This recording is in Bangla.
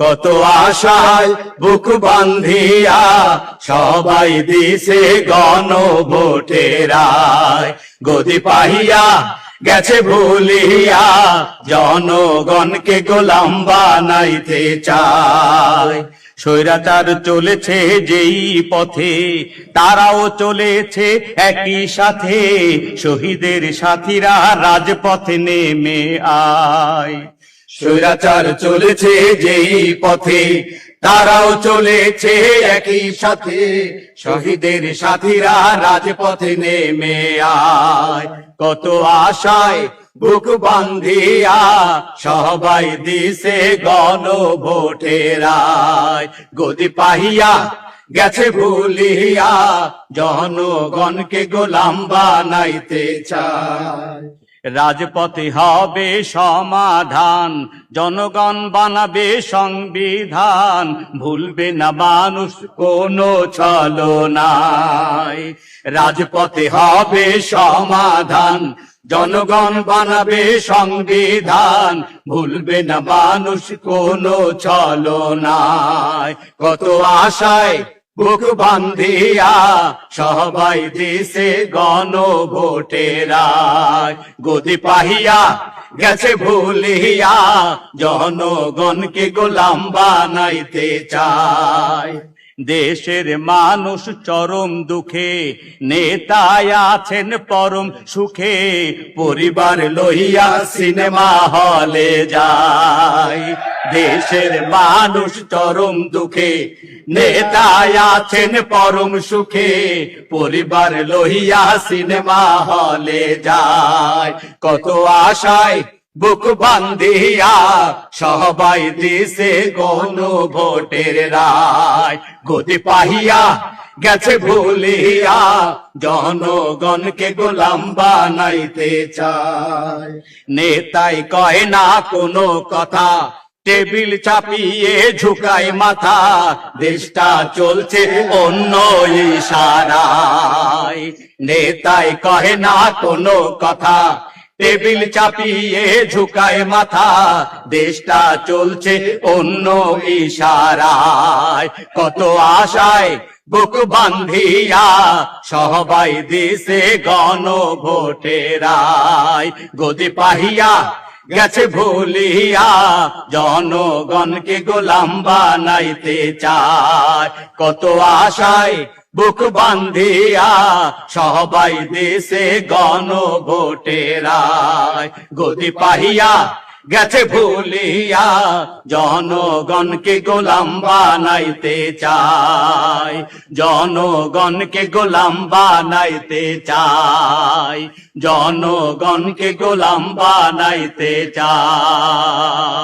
কত আশায় বুক বান্ধিয়া সবাই দিছে গণভোটেরায়, গদি পাহিয়া গেছে ভুলিয়া জনগণকে গোলাম বানাইতে চায়। স্বৈরাচার চলেছে যেই পথে তারাও চলেছে একই সাথে, শহীদের সাথীরা রাজপথে নেমে আয়। স্বৈরাচার চলেছে যেই পথে তারাও চলেছে একই সাথে, শহীদের সাথীরা রাজপথে নেমে আয়। কত আশায় বুক বান্ধিয়া সবাই দিছে গণভোটেরায়, গদি পাহিয়া গেছে ভুলিয়া জনগণকে গোলাম বানাইতে চায়। রাজপথে হবে সমাধান, জনগণ বানাবে সংবিধান, ভুলবে না মানুষ কোনো ছলনায়। রাজপথে হবে সমাধান, জনগণ বানাবে সংবিধান, ভুলবে না মানুষ কোনো ছলনায়। কত আশায় বুক বান্ধিয়া সবাই দিছে গণভোটেরায়, গদি পাহিয়া গেছে ভুলিয়া জনগণকে গোলাম বানাইতে চায়। দেশের মানুষ চরম দুঃখে, নেতায় আছেন পরম সুখে, পরিবার লইয়া সিনেমা হলে যায়। দেশের মানুষ চরম দুঃখে, নেতায় আছেন পরম সুখে, পরিবার লইয়া সিনেমা হলে যায়। কত আশায় বুক বান্ধিয়া সবাই দিছে গণভোটের রায়, গদি পাহিয়া গেছে ভুলিয়া জনগণকে গোলাম বানাইতে চায়। নেতাই কয় না কোনো কথা, টেবিল চাপিয়ে ঝুঁকায় মাথা, দেশটা চলছে অন্য ইশারায়। নেতাই কয় না কোনো কথা, টেবিল চাপিয়ে ঝুঁকায় মাথা, দেশটা চলছে অন্য ইশারায়। কত আশায় বুক বান্ধিয়া সবাই দিছে গণভোটেরায়, গদি পাহিয়া গেছে ভুলিয়া জনগণকে গোলাম বানাইতে চায়। কত আশায় বুক বান্ধিয়া সবাই দিছে গণভোটেরায়, গদি পাহিয়া গেছে ভুলিয়া জনগণকে গোলাম বানাইতে চায়, জনগণকে গোলাম বানাইতে চায়, জনগণকে গোলাম বানাইতে চায়।